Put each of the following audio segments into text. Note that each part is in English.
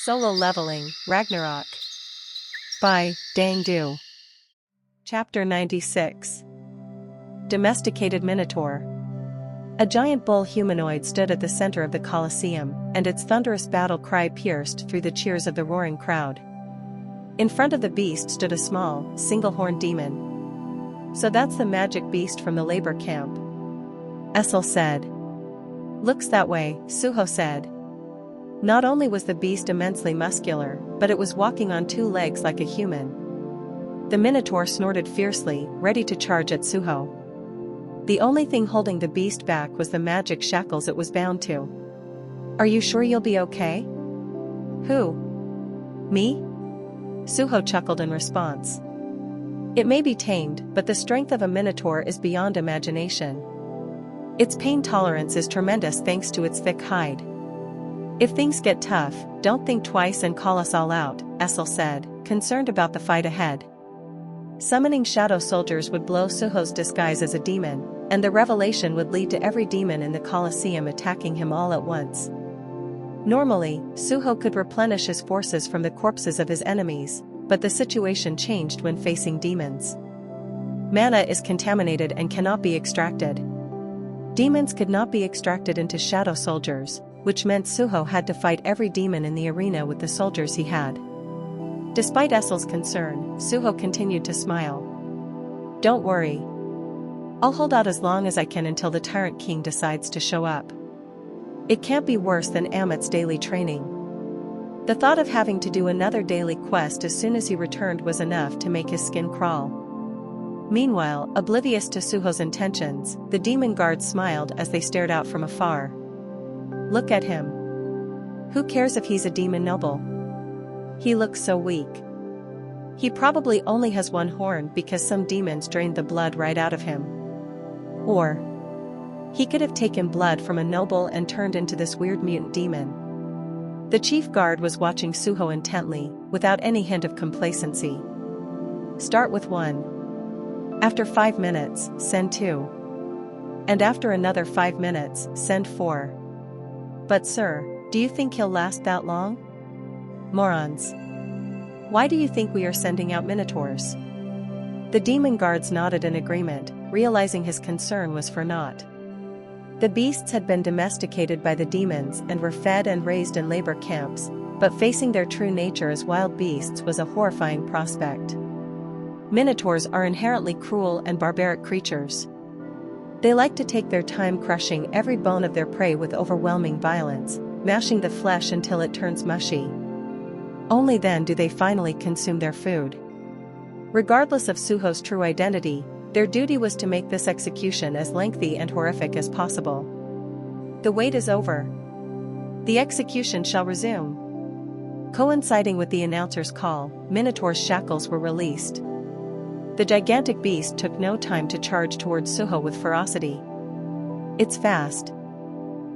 Solo Leveling, Ragnarok. By Dang Du. Chapter 96. Domesticated Minotaur. A giant bull humanoid stood at the center of the Colosseum, and its thunderous battle cry pierced through the cheers of the roaring crowd. In front of the beast stood a small, single-horned demon. "So that's the magic beast from the labor camp," Essel said. "Looks that way," Suho said. Not only was the beast immensely muscular, but it was walking on two legs like a human. The Minotaur snorted fiercely, ready to charge at Suho. The only thing holding the beast back was the magic shackles it was bound to. "Are you sure you'll be okay?" "Who? Me?" Suho chuckled in response. "It may be tamed, but the strength of a Minotaur is beyond imagination. Its pain tolerance is tremendous thanks to its thick hide. If things get tough, don't think twice and call us all out," Essel said, concerned about the fight ahead. Summoning shadow soldiers would blow Suho's disguise as a demon, and the revelation would lead to every demon in the Colosseum attacking him all at once. Normally, Suho could replenish his forces from the corpses of his enemies, but the situation changed when facing demons. Mana is contaminated and cannot be extracted. Demons could not be extracted into shadow soldiers, which meant Suho had to fight every demon in the arena with the soldiers he had. Despite Essel's concern, Suho continued to smile. "Don't worry. I'll hold out as long as I can until the Tyrant King decides to show up. It can't be worse than Amit's daily training." The thought of having to do another daily quest as soon as he returned was enough to make his skin crawl. Meanwhile, oblivious to Suho's intentions, the demon guards smiled as they stared out from afar. "Look at him. Who cares if he's a demon noble? He looks so weak. He probably only has one horn because some demons drained the blood right out of him. Or he could have taken blood from a noble and turned into this weird mutant demon." The chief guard was watching Suho intently, without any hint of complacency. "Start with one. After 5 minutes, send 2. And after another 5 minutes, send 4. But sir, do you think he'll last that long? Morons. Why do you think we are sending out Minotaurs?" The demon guards nodded in agreement, realizing his concern was for naught. The beasts had been domesticated by the demons and were fed and raised in labor camps, but facing their true nature as wild beasts was a horrifying prospect. Minotaurs are inherently cruel and barbaric creatures. They like to take their time crushing every bone of their prey with overwhelming violence, mashing the flesh until it turns mushy. Only then do they finally consume their food. Regardless of Suho's true identity, their duty was to make this execution as lengthy and horrific as possible. "The wait is over. The execution shall resume." Coinciding with the announcer's call, Minotaur's shackles were released. The gigantic beast took no time to charge towards Suho with ferocity. "It's fast,"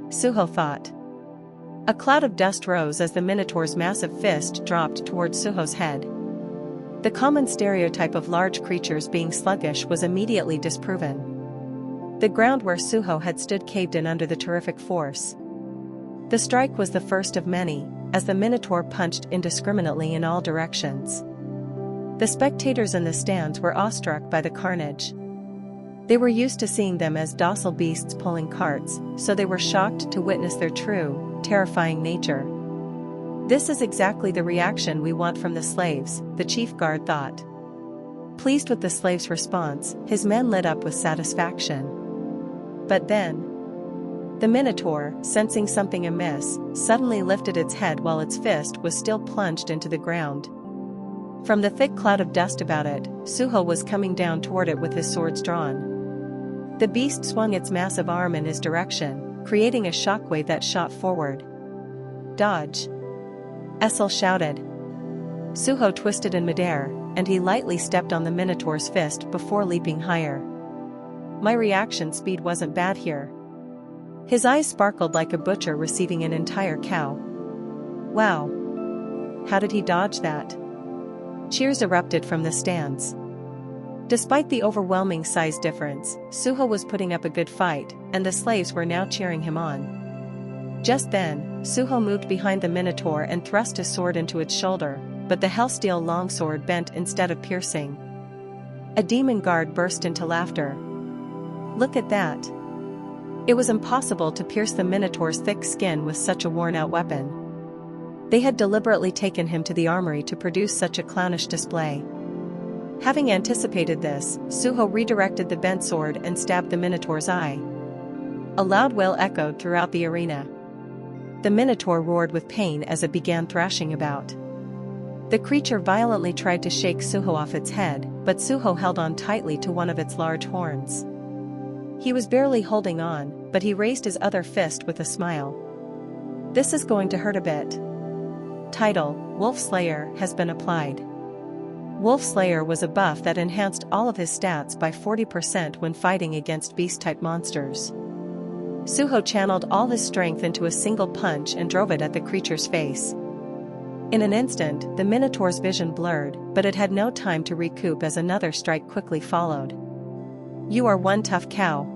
Suho thought. A cloud of dust rose as the Minotaur's massive fist dropped towards Suho's head. The common stereotype of large creatures being sluggish was immediately disproven. The ground where Suho had stood caved in under the terrific force. The strike was the first of many, as the Minotaur punched indiscriminately in all directions. The spectators in the stands were awestruck by the carnage. They were used to seeing them as docile beasts pulling carts, so they were shocked to witness their true, terrifying nature. "This is exactly the reaction we want from the slaves," the chief guard thought. Pleased with the slaves' response, his men lit up with satisfaction. But then, the Minotaur, sensing something amiss, suddenly lifted its head while its fist was still plunged into the ground. From the thick cloud of dust about it, Suho was coming down toward it with his swords drawn. The beast swung its massive arm in his direction, creating a shockwave that shot forward. "Dodge!" Essel shouted. Suho twisted in midair, and he lightly stepped on the Minotaur's fist before leaping higher. My reaction speed wasn't bad here. His eyes sparkled like a butcher receiving an entire cow. "Wow! How did he dodge that?" Cheers erupted from the stands. Despite the overwhelming size difference, Suho was putting up a good fight, and the slaves were now cheering him on. Just then, Suho moved behind the Minotaur and thrust his sword into its shoulder, but the Hellsteel longsword bent instead of piercing. A demon guard burst into laughter. Look at that! It was impossible to pierce the Minotaur's thick skin with such a worn-out weapon. They had deliberately taken him to the armory to produce such a clownish display. Having anticipated this, Suho redirected the bent sword and stabbed the Minotaur's eye. A loud wail echoed throughout the arena. The Minotaur roared with pain as it began thrashing about. The creature violently tried to shake Suho off its head, but Suho held on tightly to one of its large horns. He was barely holding on, but he raised his other fist with a smile. This is going to hurt a bit. Title: Wolf Slayer has been applied. Wolf Slayer was a buff that enhanced all of his stats by 40% when fighting against beast-type monsters. Suho channeled all his strength into a single punch and drove it at the creature's face. In an instant, the Minotaur's vision blurred, but it had no time to recoup as another strike quickly followed. You are one tough cow.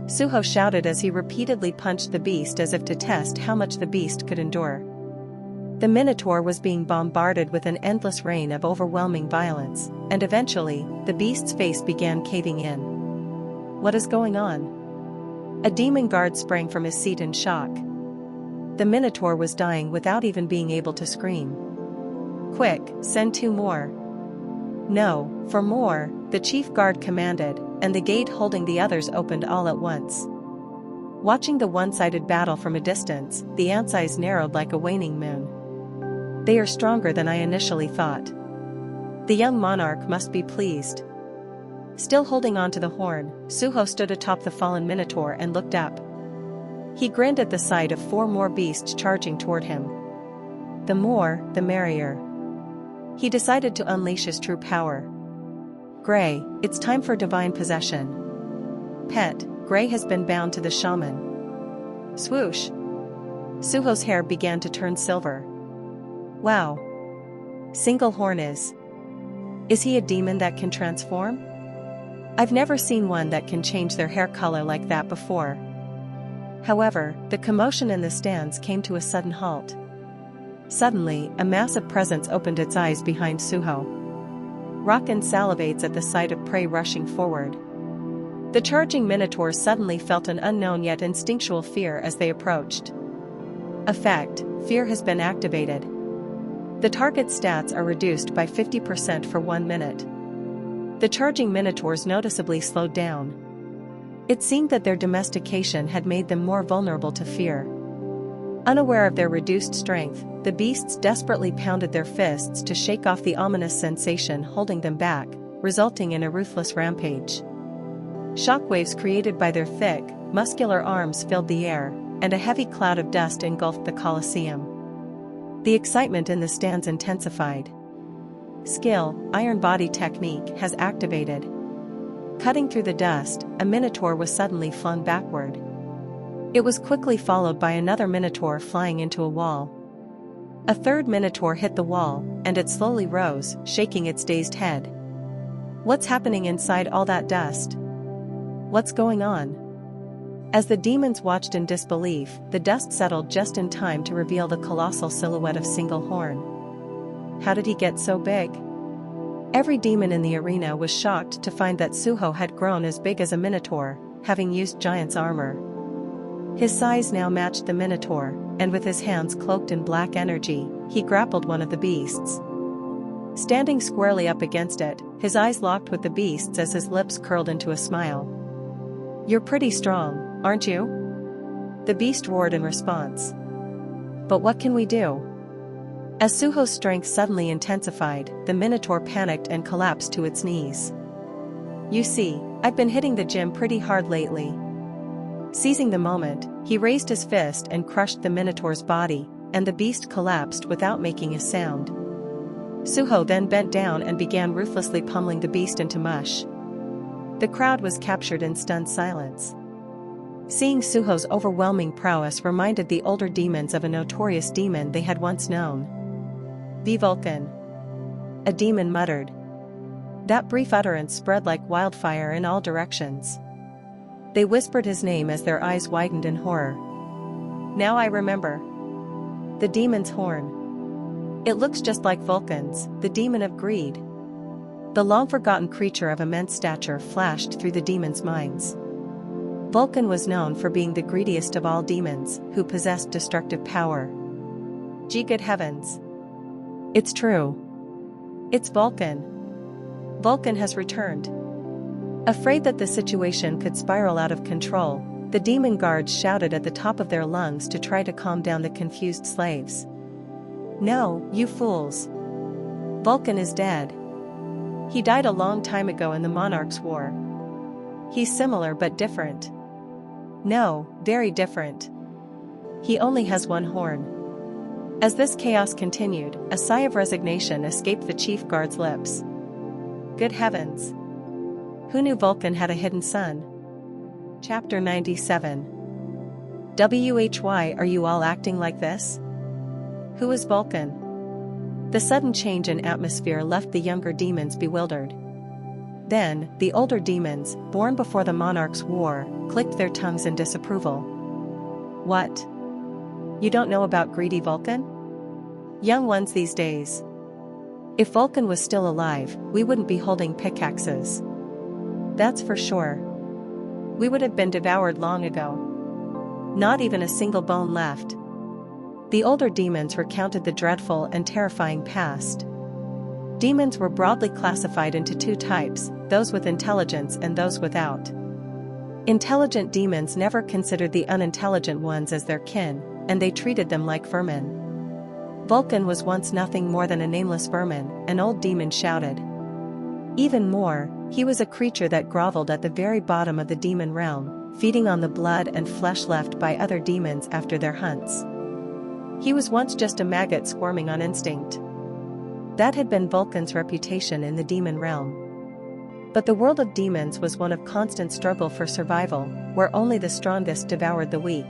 Suho shouted as he repeatedly punched the beast as if to test how much the beast could endure. The Minotaur was being bombarded with an endless rain of overwhelming violence, and eventually, the beast's face began caving in. What is going on? A demon guard sprang from his seat in shock. The Minotaur was dying without even being able to scream. Quick, send 2 more. No, for more, the chief guard commanded, and the gate holding the others opened all at once. Watching the one-sided battle from a distance, the ant's eyes narrowed like a waning moon. They are stronger than I initially thought. The young monarch must be pleased. Still holding on to the horn, Suho stood atop the fallen Minotaur and looked up. He grinned at the sight of 4 more beasts charging toward him. The more, the merrier. He decided to unleash his true power. Gray, it's time for divine possession. Pet, Gray has been bound to the shaman. Swoosh! Suho's hair began to turn silver. Wow! Single horn is he a demon that can transform? I've never seen one that can change their hair color like that before. However, the commotion in the stands came to a sudden halt. Suddenly, a massive presence opened its eyes behind Suho. Rakan salivates at the sight of prey rushing forward. The charging Minotaur suddenly felt an unknown yet instinctual fear as they approached. Effect: fear has been activated. The target's stats are reduced by 50% for 1 minute. The charging Minotaurs noticeably slowed down. It seemed that their domestication had made them more vulnerable to fear. Unaware of their reduced strength, the beasts desperately pounded their fists to shake off the ominous sensation holding them back, resulting in a ruthless rampage. Shockwaves created by their thick, muscular arms filled the air, and a heavy cloud of dust engulfed the Colosseum. The excitement in the stands intensified. Skill: Iron Body Technique has activated. Cutting through the dust, a Minotaur was suddenly flung backward. It was quickly followed by another Minotaur flying into a wall. A third Minotaur hit the wall, and it slowly rose, shaking its dazed head. What's happening inside all that dust? What's going on? As the demons watched in disbelief, the dust settled just in time to reveal the colossal silhouette of Singlehorn. How did he get so big? Every demon in the arena was shocked to find that Suho had grown as big as a Minotaur, having used giant's armor. His size now matched the Minotaur, and with his hands cloaked in black energy, he grappled one of the beasts. Standing squarely up against it, his eyes locked with the beast's as his lips curled into a smile. You're pretty strong, aren't you? The beast roared in response. But what can we do? As Suho's strength suddenly intensified, the Minotaur panicked and collapsed to its knees. You see, I've been hitting the gym pretty hard lately. Seizing the moment, he raised his fist and crushed the Minotaur's body, and the beast collapsed without making a sound. Suho then bent down and began ruthlessly pummeling the beast into mush. The crowd was captured in stunned silence. Seeing Suho's overwhelming prowess reminded the older demons of a notorious demon they had once known. "Be Vulcan," a demon muttered. That brief utterance spread like wildfire in all directions. They whispered his name as their eyes widened in horror. Now I remember. The demon's horn. It looks just like Vulcan's, the demon of greed. The long-forgotten creature of immense stature flashed through the demon's minds. Vulcan was known for being the greediest of all demons, who possessed destructive power. Gee, good heavens. It's true. It's Vulcan. Vulcan has returned. Afraid that the situation could spiral out of control, the demon guards shouted at the top of their lungs to try to calm down the confused slaves. No, you fools. Vulcan is dead. He died a long time ago in the Monarch's War. He's similar but different. No, very different. He only has one horn. As this chaos continued, a sigh of resignation escaped the chief guard's lips. Good heavens. Who knew Vulcan had a hidden son? Chapter 97. Why are you all acting like this? Who is Vulcan? The sudden change in atmosphere left the younger demons bewildered. Then, the older demons, born before the Monarch's War, clicked their tongues in disapproval. What? You don't know about greedy Vulcan? Young ones these days. If Vulcan was still alive, we wouldn't be holding pickaxes. That's for sure. We would have been devoured long ago. Not even a single bone left. The older demons recounted the dreadful and terrifying past. Demons were broadly classified into two types, those with intelligence and those without. Intelligent demons never considered the unintelligent ones as their kin, and they treated them like vermin. Vulcan was once nothing more than a nameless vermin, an old demon shouted. Even more, he was a creature that groveled at the very bottom of the demon realm, feeding on the blood and flesh left by other demons after their hunts. He was once just a maggot squirming on instinct. That had been Vulcan's reputation in the demon realm. But the world of demons was one of constant struggle for survival, where only the strongest devoured the weak.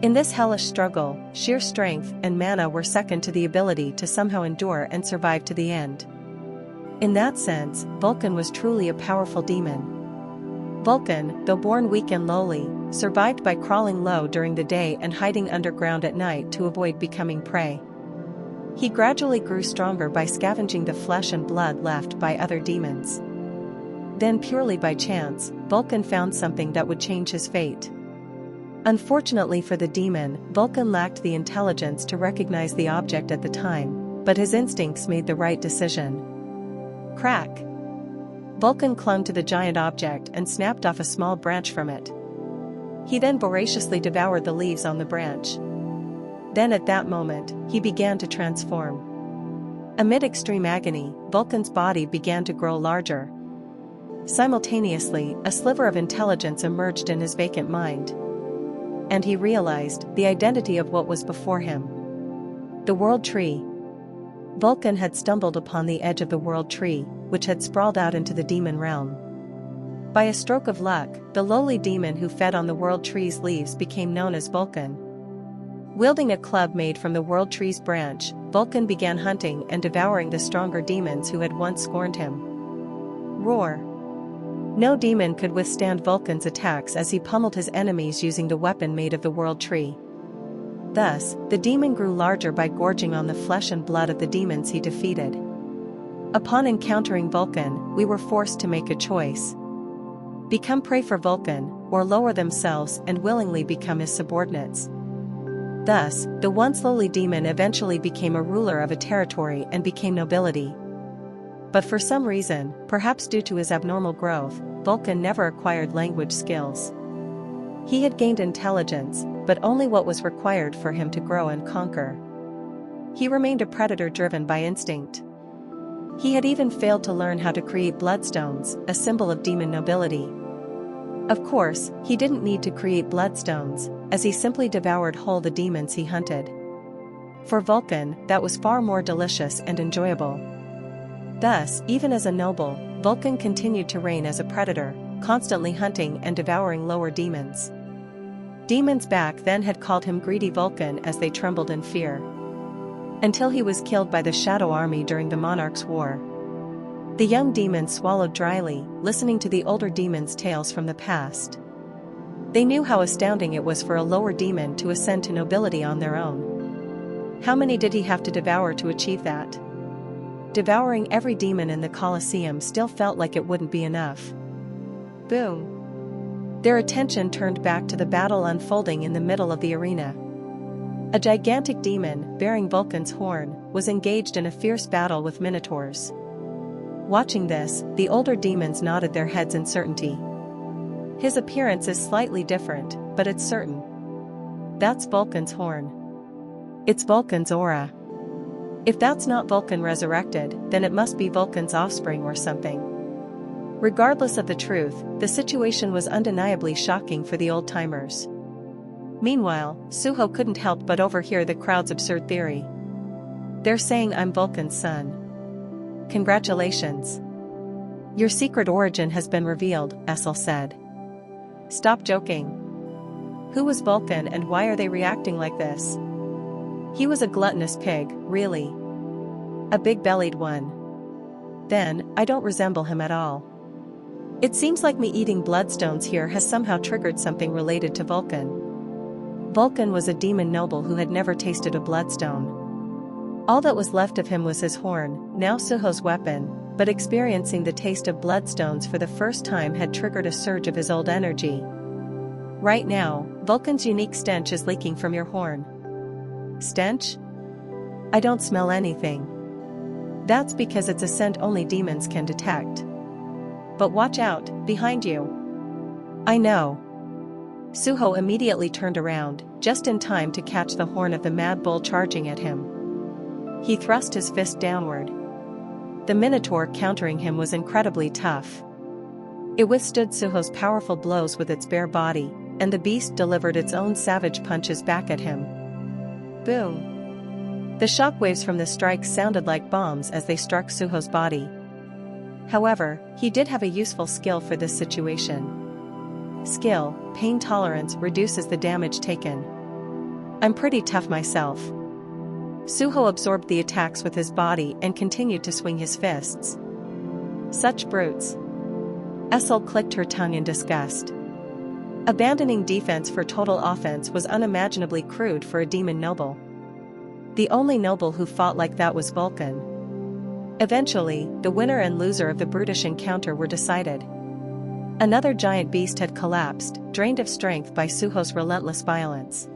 In this hellish struggle, sheer strength and mana were second to the ability to somehow endure and survive to the end. In that sense, Vulcan was truly a powerful demon. Vulcan, though born weak and lowly, survived by crawling low during the day and hiding underground at night to avoid becoming prey. He gradually grew stronger by scavenging the flesh and blood left by other demons. Then, purely by chance, Vulcan found something that would change his fate. Unfortunately for the demon, Vulcan lacked the intelligence to recognize the object at the time, but his instincts made the right decision. Crack! Vulcan clung to the giant object and snapped off a small branch from it. He then voraciously devoured the leaves on the branch. Then at that moment, he began to transform. Amid extreme agony, Vulcan's body began to grow larger. Simultaneously, a sliver of intelligence emerged in his vacant mind. And he realized the identity of what was before him. The World Tree. Vulcan had stumbled upon the edge of the World Tree, which had sprawled out into the demon realm. By a stroke of luck, the lowly demon who fed on the World Tree's leaves became known as Vulcan. Wielding a club made from the World Tree's branch, Vulcan began hunting and devouring the stronger demons who had once scorned him. Roar! No demon could withstand Vulcan's attacks as he pummeled his enemies using the weapon made of the World Tree. Thus, the demon grew larger by gorging on the flesh and blood of the demons he defeated. Upon encountering Vulcan, we were forced to make a choice. Become prey for Vulcan, or lower themselves and willingly become his subordinates. Thus, the once lowly demon eventually became a ruler of a territory and became nobility. But for some reason, perhaps due to his abnormal growth, Vulcan never acquired language skills. He had gained intelligence, but only what was required for him to grow and conquer. He remained a predator driven by instinct. He had even failed to learn how to create bloodstones, a symbol of demon nobility. Of course, he didn't need to create bloodstones, as he simply devoured whole the demons he hunted. For Vulcan, that was far more delicious and enjoyable. Thus, even as a noble, Vulcan continued to reign as a predator, constantly hunting and devouring lower demons. Demons back then had called him Greedy Vulcan as they trembled in fear. Until he was killed by the Shadow Army during the Monarch's War. The young demon swallowed dryly, listening to the older demon's tales from the past. They knew how astounding it was for a lower demon to ascend to nobility on their own. How many did he have to devour to achieve that? Devouring every demon in the Colosseum still felt like it wouldn't be enough. Boom! Their attention turned back to the battle unfolding in the middle of the arena. A gigantic demon, bearing Vulcan's horn, was engaged in a fierce battle with minotaurs. Watching this, the older demons nodded their heads in certainty. His appearance is slightly different, but it's certain. That's Vulcan's horn. It's Vulcan's aura. If that's not Vulcan resurrected, then it must be Vulcan's offspring or something. Regardless of the truth, the situation was undeniably shocking for the old-timers. Meanwhile, Suho couldn't help but overhear the crowd's absurd theory. They're saying I'm Vulcan's son. Congratulations. Your secret origin has been revealed, Essel said. Stop joking. Who was Vulcan and why are they reacting like this? He was a gluttonous pig, really. A big-bellied one. Then, I don't resemble him at all. It seems like me eating bloodstones here has somehow triggered something related to Vulcan. Vulcan was a demon noble who had never tasted a bloodstone. All that was left of him was his horn, now Suho's weapon, but experiencing the taste of bloodstones for the first time had triggered a surge of his old energy. Right now, Vulcan's unique stench is leaking from your horn. Stench? I don't smell anything. That's because it's a scent only demons can detect. But watch out, behind you. I know. Suho immediately turned around, just in time to catch the horn of the mad bull charging at him. He thrust his fist downward. The minotaur countering him was incredibly tough. It withstood Suho's powerful blows with its bare body, and the beast delivered its own savage punches back at him. Boom! The shockwaves from the strikes sounded like bombs as they struck Suho's body. However, he did have a useful skill for this situation. Skill, pain tolerance reduces the damage taken. I'm pretty tough myself. Suho absorbed the attacks with his body and continued to swing his fists. Such brutes. Essel clicked her tongue in disgust. Abandoning defense for total offense was unimaginably crude for a demon noble. The only noble who fought like that was Vulcan. Eventually, the winner and loser of the brutish encounter were decided. Another giant beast had collapsed, drained of strength by Suho's relentless violence.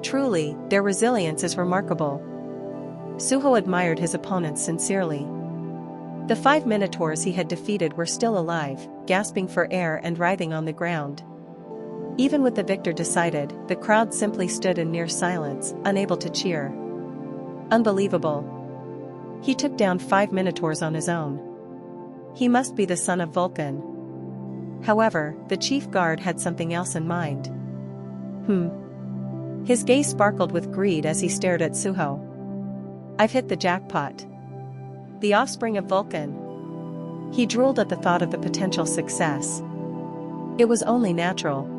Truly, their resilience is remarkable. Suho admired his opponents sincerely. The 5 minotaurs he had defeated were still alive, gasping for air and writhing on the ground. Even with the victor decided, the crowd simply stood in near silence, unable to cheer. Unbelievable. He took down 5 minotaurs on his own. He must be the son of Vulcan. However, the chief guard had something else in mind. His gaze sparkled with greed as he stared at Suho. I've hit the jackpot. The offspring of Vulcan. He drooled at the thought of the potential success. It was only natural.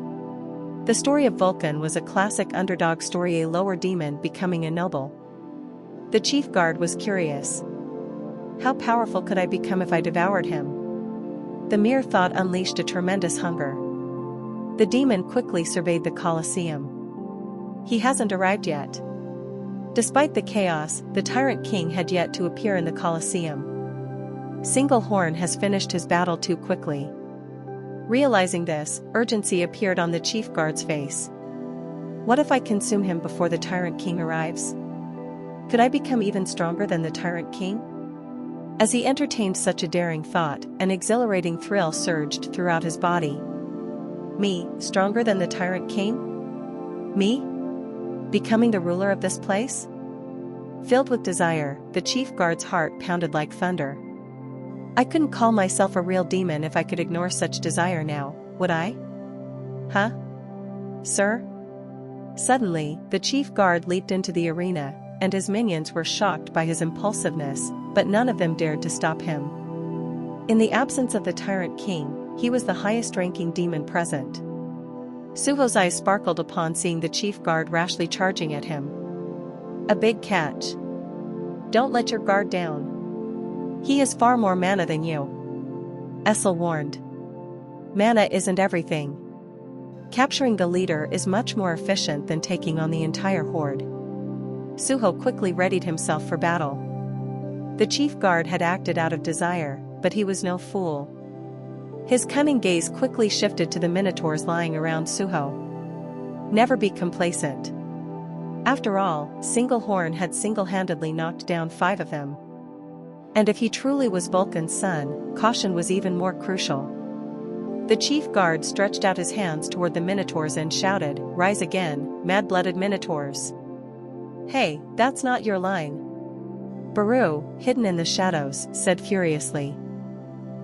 The story of Vulcan was a classic underdog story, a lower demon becoming a noble. The chief guard was curious. How powerful could I become if I devoured him? The mere thought unleashed a tremendous hunger. The demon quickly surveyed the Colosseum. He hasn't arrived yet. Despite the chaos, the Tyrant King had yet to appear in the Colosseum. Singlehorn has finished his battle too quickly. Realizing this, urgency appeared on the chief guard's face. What if I consume him before the Tyrant King arrives? Could I become even stronger than the Tyrant King? As he entertained such a daring thought, an exhilarating thrill surged throughout his body. Me, stronger than the Tyrant King? Me? Becoming the ruler of this place? Filled with desire, the chief guard's heart pounded like thunder. I couldn't call myself a real demon if I could ignore such desire now, would I? Huh? Sir? Suddenly, the chief guard leaped into the arena, and his minions were shocked by his impulsiveness, but none of them dared to stop him. In the absence of the Tyrant King, he was the highest-ranking demon present. Suho's eyes sparkled upon seeing the chief guard rashly charging at him. A big catch. Don't let your guard down. He has far more mana than you. Essel warned. Mana isn't everything. Capturing the leader is much more efficient than taking on the entire horde. Suho quickly readied himself for battle. The chief guard had acted out of desire, but he was no fool. His cunning gaze quickly shifted to the minotaurs lying around Suho. Never be complacent. After all, Singlehorn had single-handedly knocked down 5 of them. And if he truly was Vulcan's son, caution was even more crucial. The chief guard stretched out his hands toward the minotaurs and shouted, "Rise again, mad-blooded minotaurs." "Hey, that's not your line." Baru, hidden in the shadows, said furiously.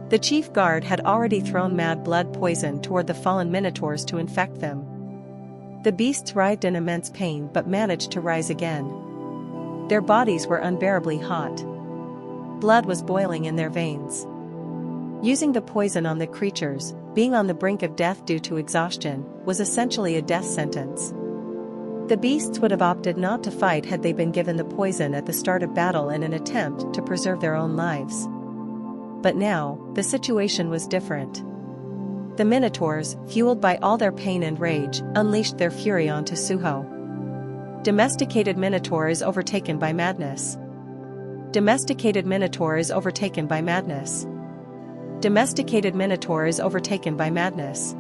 The chief guard had already thrown mad blood poison toward the fallen minotaurs to infect them. The beasts writhed in immense pain but managed to rise again. Their bodies were unbearably hot. Blood was boiling in their veins. Using the poison on the creatures, being on the brink of death due to exhaustion, was essentially a death sentence. The beasts would have opted not to fight had they been given the poison at the start of battle in an attempt to preserve their own lives. But now, the situation was different. The minotaurs, fueled by all their pain and rage, unleashed their fury onto Suho. Domesticated minotaur is overtaken by madness. Domesticated minotaur is overtaken by madness. Domesticated minotaur is overtaken by madness.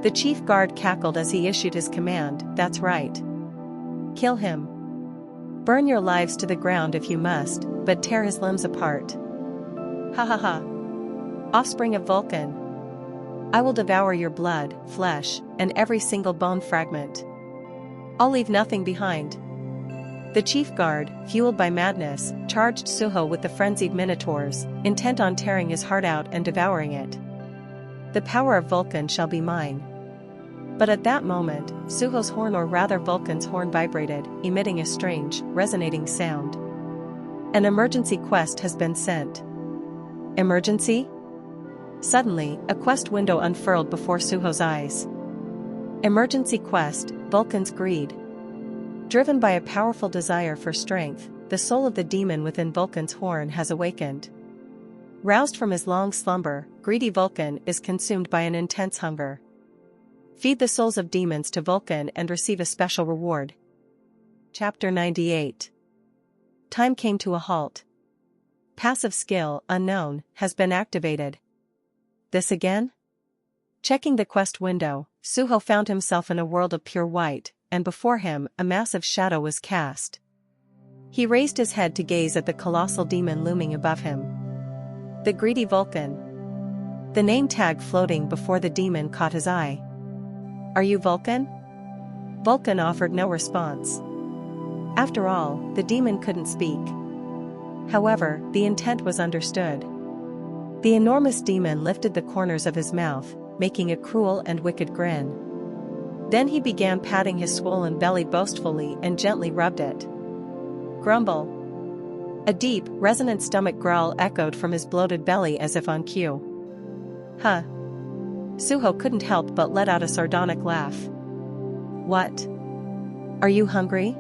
The chief guard cackled as he issued his command, "That's right. Kill him. Burn your lives to the ground if you must, but tear his limbs apart. Ha ha ha. Offspring of Vulcan. I will devour your blood, flesh, and every single bone fragment. I'll leave nothing behind." The chief guard, fueled by madness, charged Suho with the frenzied minotaurs, intent on tearing his heart out and devouring it. "The power of Vulcan shall be mine." But at that moment, Suho's horn, or rather Vulcan's horn, vibrated, emitting a strange, resonating sound. "An emergency quest has been sent." Emergency? Suddenly, a quest window unfurled before Suho's eyes. Emergency quest, Vulcan's greed. Driven by a powerful desire for strength, the soul of the demon within Vulcan's horn has awakened. Roused from his long slumber, greedy Vulcan is consumed by an intense hunger. Feed the souls of demons to Vulcan and receive a special reward. Chapter 98. Time came to a halt. Passive skill, unknown, has been activated. This again? Checking the quest window, Suho found himself in a world of pure white, and before him a massive shadow was cast. He raised his head to gaze at the colossal demon looming above him. The greedy Vulcan. The name tag floating before the demon caught his eye. "Are you Vulcan?" Vulcan offered no response. After all, the demon couldn't speak. However, the intent was understood. The enormous demon lifted the corners of his mouth, making a cruel and wicked grin. Then he began patting his swollen belly boastfully and gently rubbed it. Grumble. A deep, resonant stomach growl echoed from his bloated belly as if on cue. Huh. Suho couldn't help but let out a sardonic laugh. What? Are you hungry?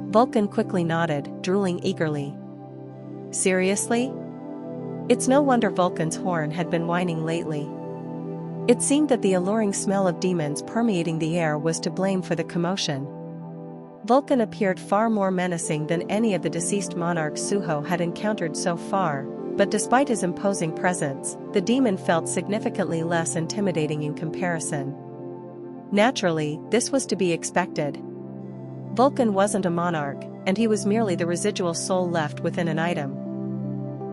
Vulcan quickly nodded, drooling eagerly. Seriously? It's no wonder Vulcan's horn had been whining lately. It seemed that the alluring smell of demons permeating the air was to blame for the commotion. Vulcan appeared far more menacing than any of the deceased monarchs Suho had encountered so far, but despite his imposing presence, the demon felt significantly less intimidating in comparison. Naturally, this was to be expected. Vulcan wasn't a monarch, and he was merely the residual soul left within an item.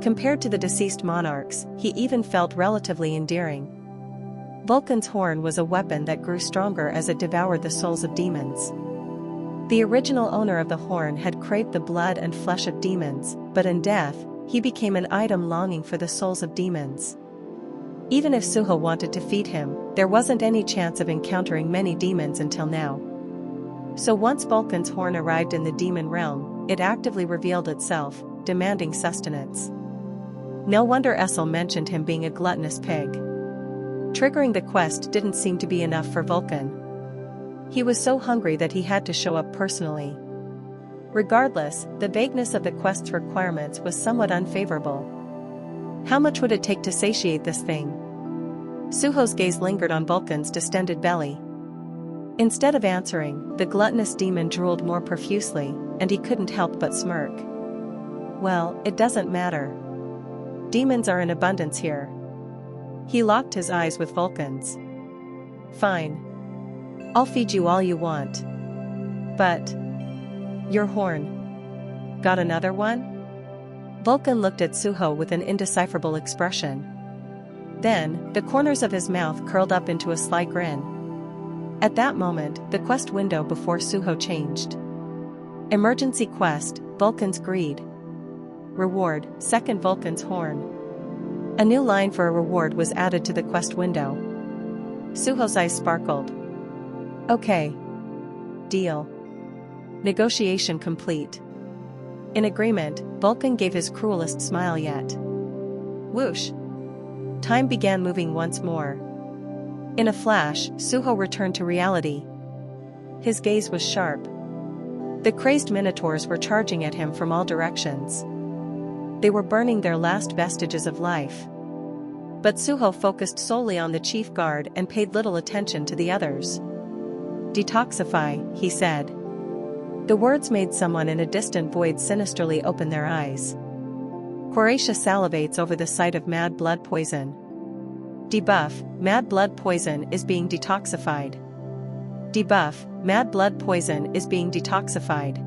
Compared to the deceased monarchs, he even felt relatively endearing. Vulcan's horn was a weapon that grew stronger as it devoured the souls of demons. The original owner of the horn had craved the blood and flesh of demons, but in death, he became an item longing for the souls of demons. Even if Suho wanted to feed him, there wasn't any chance of encountering many demons until now. So once Vulcan's horn arrived in the demon realm, it actively revealed itself, demanding sustenance. No wonder Essel mentioned him being a gluttonous pig. Triggering the quest didn't seem to be enough for Vulcan. He was so hungry that he had to show up personally. Regardless, the vagueness of the quest's requirements was somewhat unfavorable. How much would it take to satiate this thing? Suho's gaze lingered on Vulcan's distended belly. Instead of answering, the gluttonous demon drooled more profusely, and he couldn't help but smirk. Well, it doesn't matter. Demons are in abundance here. He locked his eyes with Vulcan's. Fine. I'll feed you all you want. But your horn. Got another one? Vulcan looked at Suho with an indecipherable expression. Then, the corners of his mouth curled up into a sly grin. At that moment, the quest window before Suho changed. Emergency quest, Vulcan's greed. Reward, second Vulcan's horn. A new line for a reward was added to the quest window. Suho's eyes sparkled. Okay. Deal. Negotiation complete. In agreement, Vulcan gave his cruelest smile yet. Whoosh. Time began moving once more. In a flash, Suho returned to reality. His gaze was sharp. The crazed minotaurs were charging at him from all directions. They were burning their last vestiges of life. But Suho focused solely on the chief guard and paid little attention to the others. Detoxify, he said. The words made someone in a distant void sinisterly open their eyes. Horatia salivates over the sight of mad blood poison. Debuff, mad blood poison is being detoxified. Debuff, mad blood poison is being detoxified.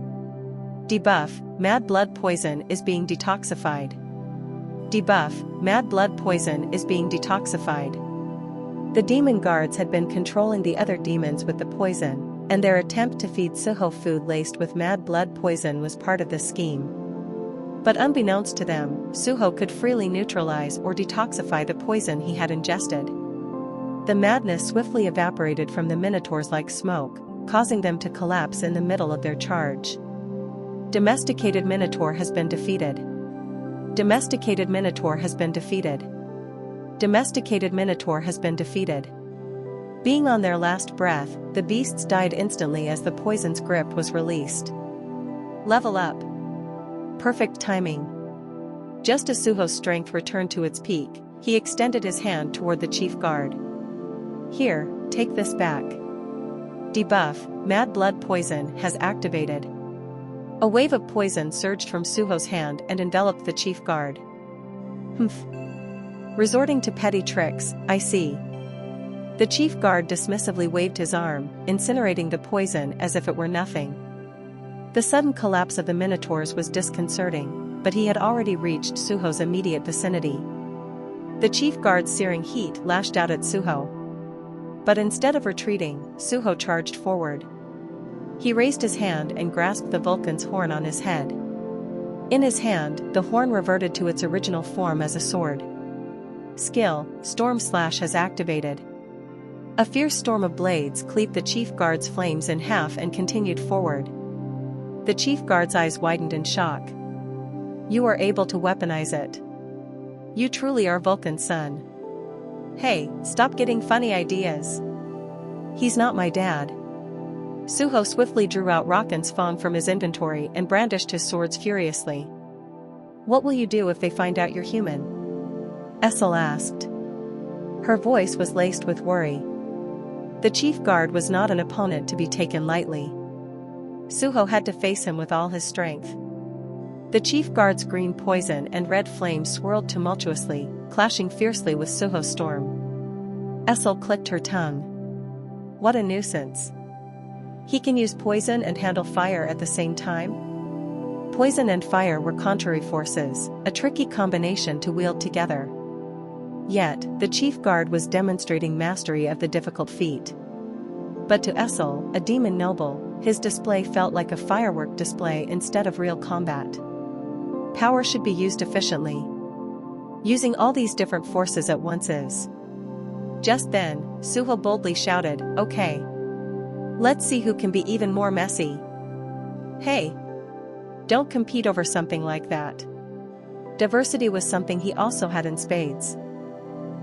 Debuff, mad blood poison is being detoxified. Debuff, mad blood poison is being detoxified. The demon guards had been controlling the other demons with the poison, and their attempt to feed Suho food laced with mad blood poison was part of the scheme. But unbeknownst to them, Suho could freely neutralize or detoxify the poison he had ingested. The madness swiftly evaporated from the minotaurs like smoke, causing them to collapse in the middle of their charge. Domesticated Minotaur has been defeated. Domesticated Minotaur has been defeated. Domesticated Minotaur has been defeated. Being on their last breath, the beasts died instantly as the poison's grip was released. Level up. Perfect timing. Just as Suho's strength returned to its peak, he extended his hand toward the chief guard. Here, take this back. Debuff, mad blood poison has activated. A wave of poison surged from Suho's hand and enveloped the chief guard. Humph. Resorting to petty tricks, I see. The chief guard dismissively waved his arm, incinerating the poison as if it were nothing. The sudden collapse of the minotaurs was disconcerting, but he had already reached Suho's immediate vicinity. The chief guard's searing heat lashed out at Suho. But instead of retreating, Suho charged forward. He raised his hand and grasped the Vulcan's horn on his head. In his hand, the horn reverted to its original form as a sword. Skill, Storm Slash has activated. A fierce storm of blades cleaved the chief guard's flames in half and continued forward. The chief guard's eyes widened in shock. You are able to weaponize it. You truly are Vulcan's son. Hey, stop getting funny ideas. He's not my dad. Suho swiftly drew out Rakan's Fong from his inventory and brandished his swords furiously. What will you do if they find out you're human? Essel asked. Her voice was laced with worry. The chief guard was not an opponent to be taken lightly. Suho had to face him with all his strength. The chief guard's green poison and red flame swirled tumultuously, clashing fiercely with Suho's storm. Essel clicked her tongue. What a nuisance. He can use poison and handle fire at the same time? Poison and fire were contrary forces, a tricky combination to wield together. Yet, the chief guard was demonstrating mastery of the difficult feat. But to Essel, a demon noble, his display felt like a firework display instead of real combat. Power should be used efficiently. Using all these different forces at once is. Just then, Suho boldly shouted, Okay. Let's see who can be even more messy. Hey! Don't compete over something like that. Diversity was something he also had in spades.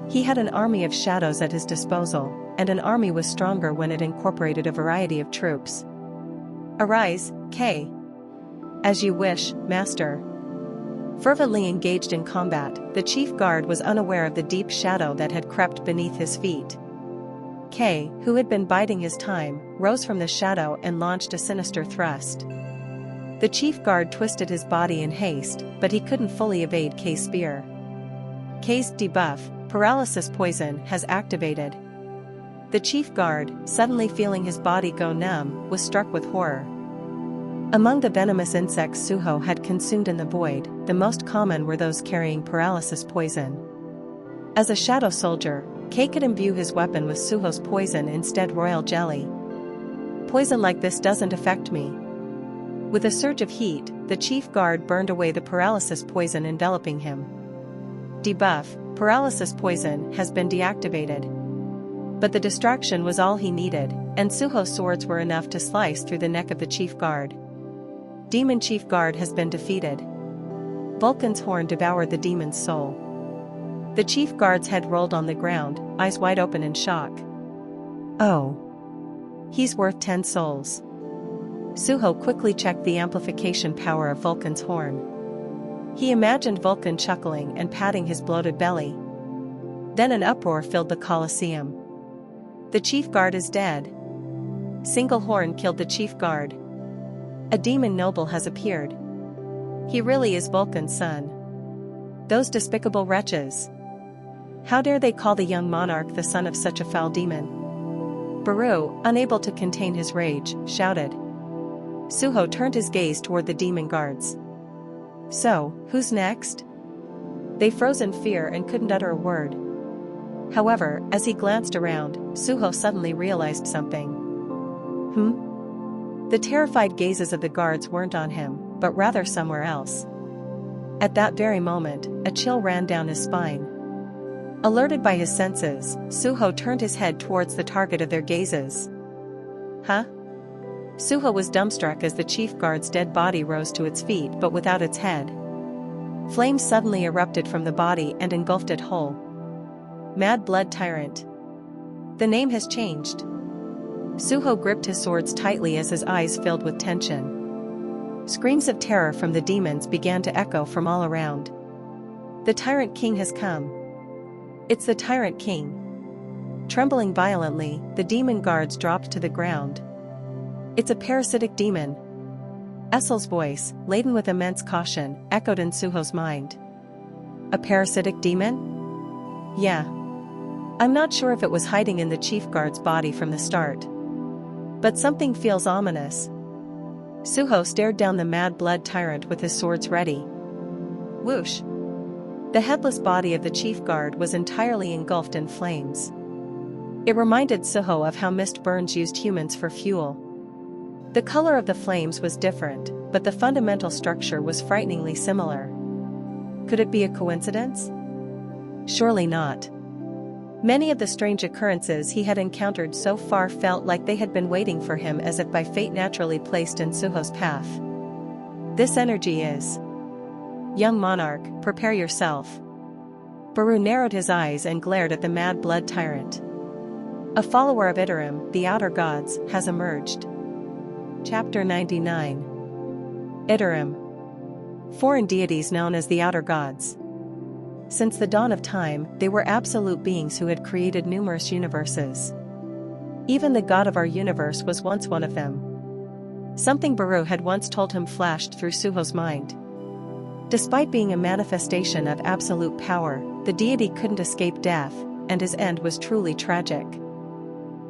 He had an army of shadows at his disposal, and an army was stronger when it incorporated a variety of troops. Arise, Kay. As you wish, master. Fervently engaged in combat, the chief guard was unaware of the deep shadow that had crept beneath his feet. Kay, who had been biding his time, rose from the shadow and launched a sinister thrust. The chief guard twisted his body in haste, but he couldn't fully evade Kay's spear. Kay's debuff, paralysis poison, has activated. The chief guard, suddenly feeling his body go numb, was struck with horror. Among the venomous insects Suho had consumed in the void, the most common were those carrying paralysis poison. As a shadow soldier, Kay could imbue his weapon with Suho's poison instead royal jelly. Poison like this doesn't affect me. With a surge of heat, the chief guard burned away the paralysis poison enveloping him. Debuff, paralysis poison, has been deactivated. But the distraction was all he needed, and Suho's swords were enough to slice through the neck of the chief guard. Demon chief guard has been defeated. Vulcan's horn devoured the demon's soul. The chief guard's head rolled on the ground, eyes wide open in shock. Oh. He's worth 10 souls. Suho quickly checked the amplification power of Vulcan's horn. He imagined Vulcan chuckling and patting his bloated belly. Then an uproar filled the Colosseum. The chief guard is dead. Single horn killed the chief guard. A demon noble has appeared. He really is Vulcan's son. Those despicable wretches. How dare they call the young monarch the son of such a foul demon? Baru, unable to contain his rage, shouted. Suho turned his gaze toward the demon guards. So, who's next? They froze in fear and couldn't utter a word. However, as he glanced around, Suho suddenly realized something. The terrified gazes of the guards weren't on him, but rather somewhere else. At that very moment, a chill ran down his spine. Alerted by his senses, Suho turned his head towards the target of their gazes. Huh? Suho was dumbstruck as the chief guard's dead body rose to its feet but without its head. Flames suddenly erupted from the body and engulfed it whole. Mad Blood Tyrant. The name has changed. Suho gripped his swords tightly as his eyes filled with tension. Screams of terror from the demons began to echo from all around. The Tyrant King has come. It's the Tyrant King. Trembling violently, the demon guards dropped to the ground. It's a parasitic demon. Essel's voice, laden with immense caution, echoed in Suho's mind. A parasitic demon? Yeah. I'm not sure if it was hiding in the chief guard's body from the start. But something feels ominous. Suho stared down the Mad Blood Tyrant with his swords ready. Whoosh! The headless body of the chief guard was entirely engulfed in flames. It reminded Suho of how mist burns used humans for fuel. The color of the flames was different, but the fundamental structure was frighteningly similar. Could it be a coincidence? Surely not. Many of the strange occurrences he had encountered so far felt like they had been waiting for him, as if by fate naturally placed in Suho's path. This energy is... Young monarch, prepare yourself. Baru narrowed his eyes and glared at the Mad Blood Tyrant. A follower of Iterum, the Outer Gods, has emerged. Chapter 99. Iterum. Foreign deities known as the Outer Gods. Since the dawn of time, they were absolute beings who had created numerous universes. Even the god of our universe was once one of them. Something Baru had once told him flashed through Suho's mind. Despite being a manifestation of absolute power, the deity couldn't escape death, and his end was truly tragic.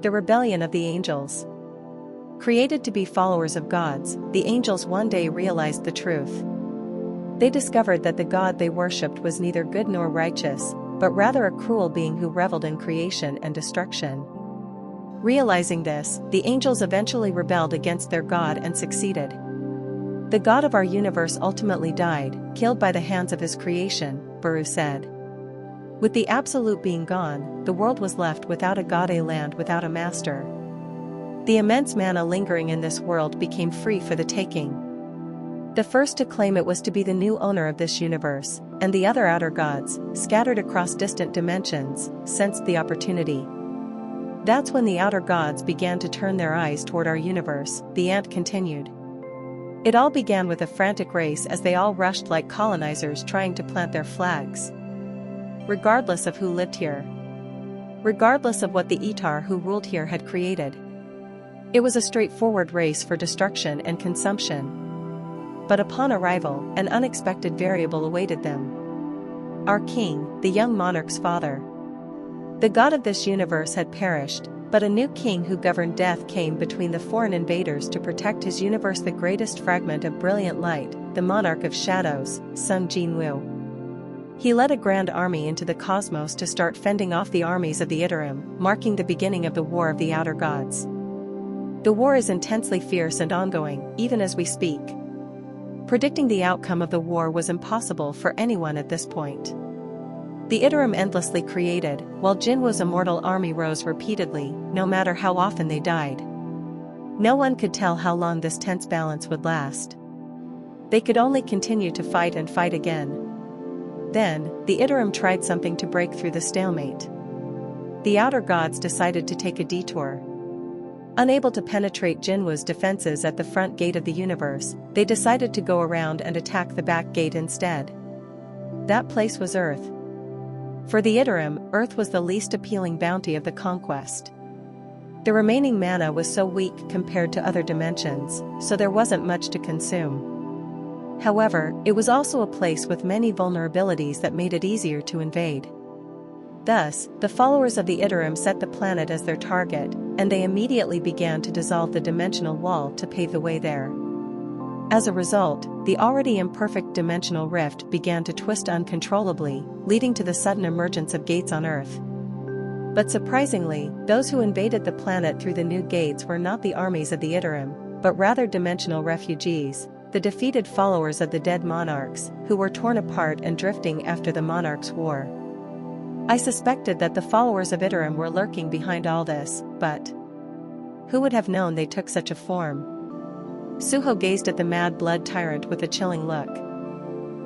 The rebellion of the angels. Created to be followers of gods, the angels one day realized the truth. They discovered that the god they worshipped was neither good nor righteous, but rather a cruel being who reveled in creation and destruction. Realizing this, the angels eventually rebelled against their god and succeeded. The god of our universe ultimately died, killed by the hands of his creation, Baru said. With the absolute being gone, the world was left without a god, a land without a master. The immense mana lingering in this world became free for the taking. The first to claim it was to be the new owner of this universe, and the other outer gods, scattered across distant dimensions, sensed the opportunity. That's when the outer gods began to turn their eyes toward our universe, the ant continued. It all began with a frantic race as they all rushed like colonizers trying to plant their flags. Regardless of who lived here. Regardless of what the Etar who ruled here had created. It was a straightforward race for destruction and consumption. But upon arrival, an unexpected variable awaited them. Our king, the young monarch's father. The god of this universe had perished, but a new king who governed death came between the foreign invaders to protect his universe, the greatest fragment of brilliant light, the monarch of shadows, Sung Jinwoo. He led a grand army into the cosmos to start fending off the armies of the Itarim, marking the beginning of the War of the Outer Gods. The war is intensely fierce and ongoing, even as we speak. Predicting the outcome of the war was impossible for anyone at this point. The Itarim endlessly created, while Jinwoo's immortal army rose repeatedly, no matter how often they died. No one could tell how long this tense balance would last. They could only continue to fight and fight again. Then, the Itarim tried something to break through the stalemate. The Outer Gods decided to take a detour. Unable to penetrate Jinwoo's defenses at the front gate of the universe, they decided to go around and attack the back gate instead. That place was Earth. For the Itarim, Earth was the least appealing bounty of the conquest. The remaining mana was so weak compared to other dimensions, so there wasn't much to consume. However, it was also a place with many vulnerabilities that made it easier to invade. Thus, the followers of the Itarim set the planet as their target, and they immediately began to dissolve the dimensional wall to pave the way there. As a result, the already imperfect dimensional rift began to twist uncontrollably, leading to the sudden emergence of gates on Earth. But surprisingly, those who invaded the planet through the new gates were not the armies of the Itarim, but rather dimensional refugees, the defeated followers of the dead monarchs, who were torn apart and drifting after the monarchs' war. I suspected that the followers of Itarim were lurking behind all this, but who would have known they took such a form? Suho gazed at the mad blood tyrant with a chilling look.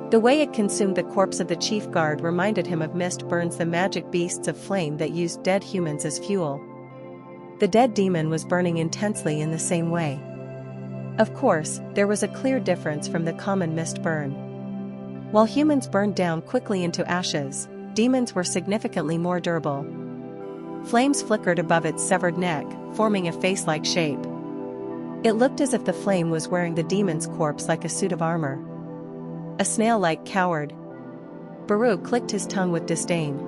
The way it consumed the corpse of the chief guard reminded him of Mist Burns, the magic beasts of flame that used dead humans as fuel. The dead demon was burning intensely in the same way. Of course, there was a clear difference from the common mist burn. While humans burned down quickly into ashes, demons were significantly more durable. Flames flickered above its severed neck, forming a face-like shape. It looked as if the flame was wearing the demon's corpse like a suit of armor. A snail-like coward. Baru clicked his tongue with disdain.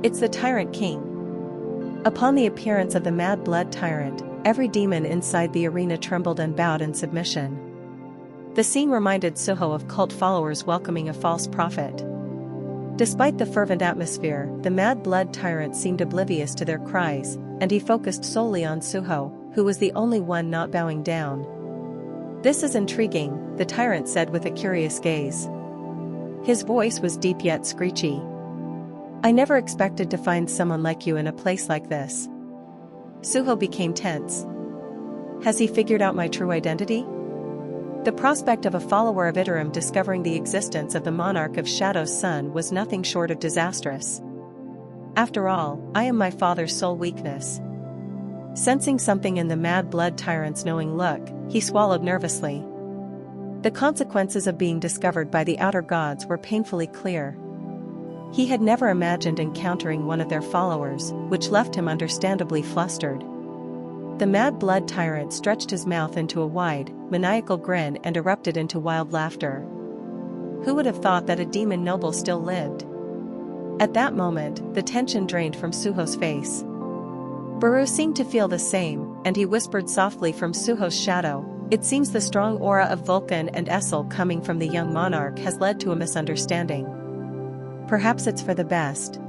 It's the Tyrant King. Upon the appearance of the mad blood tyrant, every demon inside the arena trembled and bowed in submission. The scene reminded Suho of cult followers welcoming a false prophet. Despite the fervent atmosphere, the mad blood tyrant seemed oblivious to their cries, and he focused solely on Suho, who was the only one not bowing down. This is intriguing, the tyrant said with a curious gaze. His voice was deep yet screechy. I never expected to find someone like you in a place like this. Suho became tense. Has he figured out my true identity? The prospect of a follower of Itarim discovering the existence of the monarch of Shadow's son was nothing short of disastrous. After all, I am my father's sole weakness. Sensing something in the mad blood tyrant's knowing look, he swallowed nervously. The consequences of being discovered by the outer gods were painfully clear. He had never imagined encountering one of their followers, which left him understandably flustered. The mad blood tyrant stretched his mouth into a wide, maniacal grin and erupted into wild laughter. Who would have thought that a demon noble still lived? At that moment, the tension drained from Suho's face. Baru seemed to feel the same, and he whispered softly from Suho's shadow, it seems the strong aura of Vulcan and Essel coming from the young monarch has led to a misunderstanding. Perhaps it's for the best.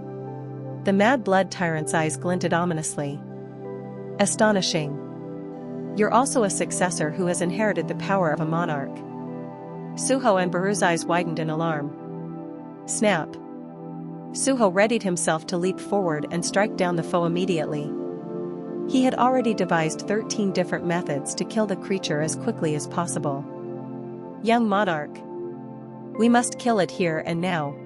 The mad blood tyrant's eyes glinted ominously. Astonishing. You're also a successor who has inherited the power of a monarch. Suho and Baru's eyes widened in alarm. Snap. Suho readied himself to leap forward and strike down the foe immediately. He had already devised 13 different methods to kill the creature as quickly as possible. Young monarch. We must kill it here and now.